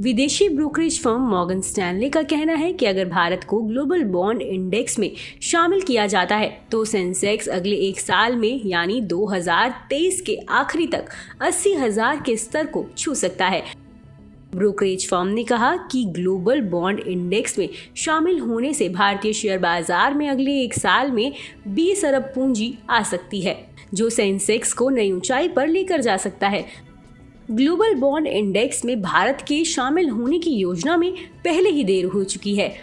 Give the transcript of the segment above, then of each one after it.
विदेशी brokerage firm Morgan Stanley का कहना है कि अगर भारत को ग्लोबल बॉन्ड इंडेक्स में शामिल किया जाता है तो सेंसेक्स अगले एक साल में यानी 2023 के आखिरी तक 80,000 के स्तर को छू सकता है। ब्रोकरेज फर्म ने कहा कि ग्लोबल बॉन्ड इंडेक्स में शामिल होने से भारतीय शेयर बाजार में अगले एक साल में 20 अरब पूंजी आ सकती है, जो सेंसेक्स को नई ऊंचाई पर लेकर जा सकता है। ग्लोबल बॉन्ड इंडेक्स में भारत के शामिल होने की योजना में पहले ही देर हो चुकी है।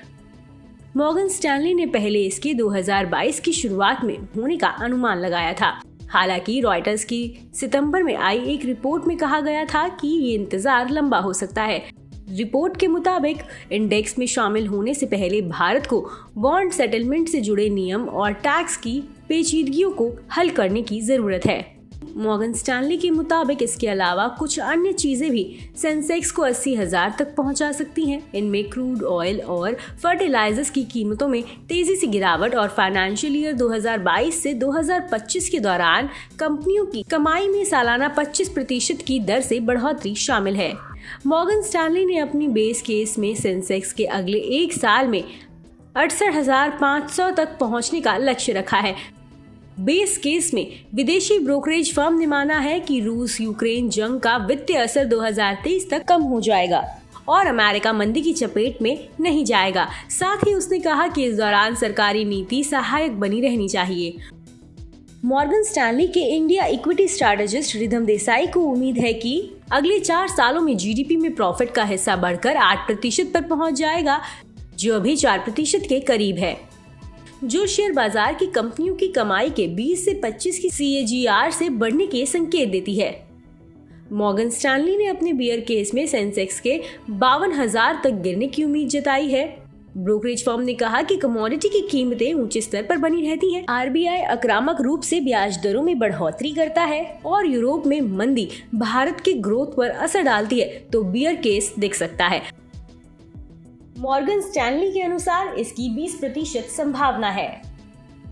मॉर्गन स्टैनली ने पहले इसके 2022 की शुरुआत में होने का अनुमान लगाया था। हालांकि रॉयटर्स की सितंबर में आई एक रिपोर्ट में कहा गया था कि ये इंतजार लंबा हो सकता है। रिपोर्ट के मुताबिक इंडेक्स में शामिल होने से पहले भारत को बॉन्ड सेटलमेंट से जुड़े नियम और टैक्स की पेचीदगियों को हल करने की जरूरत है। मॉर्गन स्टैनली के मुताबिक इसके अलावा कुछ अन्य चीजें भी सेंसेक्स को 80,000 तक पहुंचा सकती हैं। इनमें क्रूड ऑयल और फर्टिलाइजर्स की कीमतों में तेजी से गिरावट और फाइनेंशियल ईयर 2022 से 2025 के दौरान कंपनियों की कमाई में सालाना 25% की दर से बढ़ोतरी शामिल है। मॉर्गन स्टैनली ने अपनी बेस केस में सेंसेक्स के अगले एक साल में 68,500 तक पहुंचने का लक्ष्य रखा है। बेस केस में विदेशी ब्रोकरेज फर्म ने माना है कि रूस यूक्रेन जंग का वित्तीय असर 2023 तक कम हो जाएगा और अमेरिका मंदी की चपेट में नहीं जाएगा। साथ ही उसने कहा कि इस दौरान सरकारी नीति सहायक बनी रहनी चाहिए। मॉर्गन स्टैनली के India equity strategist rhythm Desai को उम्मीद है कि अगले 4 सालों में जीडीपी में प्रॉफिट का हिस्सा बढ़कर 8% पर पहुंच जाएगा, जो अभी 4% के करीब है, जो शेयर बाजार की कंपनियों की कमाई के 20 से 25 की CAGR से बढ़ने के संकेत देती है। मॉर्गन स्टैनली ने अपने बियर केस में सेंसेक्स के 52,000 तक गिरने की उम्मीद जताई है। ब्रोकरेज फर्म ने कहा कि कमोडिटी की कीमतें ऊंचे स्तर पर बनी रहती हैं। RBI आक्रामक रूप से ब्याज दरों में बढ़ोतरी करता है और यूरोप में मंदी भारत के ग्रोथ पर असर डालती है, तो बियर केस दिख सकता है। मॉर्गन स्टैनली के अनुसार इसकी 20% संभावना है।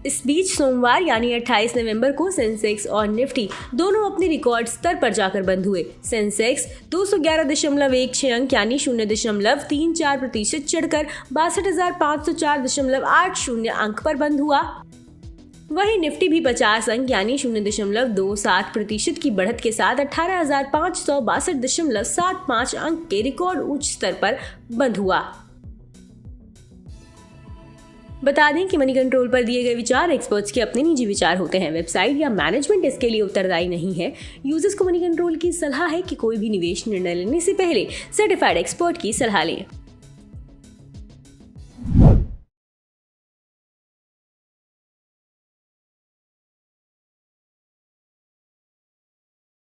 इस बीच सोमवार यानी 28 नवंबर को सेंसेक्स और निफ्टी दोनों अपने रिकॉर्ड स्तर पर जाकर बंद हुए। सेंसेक्स 211.16 अंक यानी 0.34% चढ़कर 62,504.80 अंक पर बंद हुआ। वहीं निफ्टी भी 50 अंक यानी 0.27% की बढ़त के साथ 18,562.75 अंक के रिकॉर्ड उच्च स्तर पर बंद हुआ। बता दें कि मनी कंट्रोल पर दिए गए विचार एक्सपर्ट्स के अपने निजी विचार होते हैं। वेबसाइट या मैनेजमेंट इसके लिए उत्तरदायी नहीं है। यूजर्स को मनी कंट्रोल की सलाह है कि कोई भी निवेश निर्णय लेने से पहले सर्टिफाइड एक्सपर्ट की सलाह लें।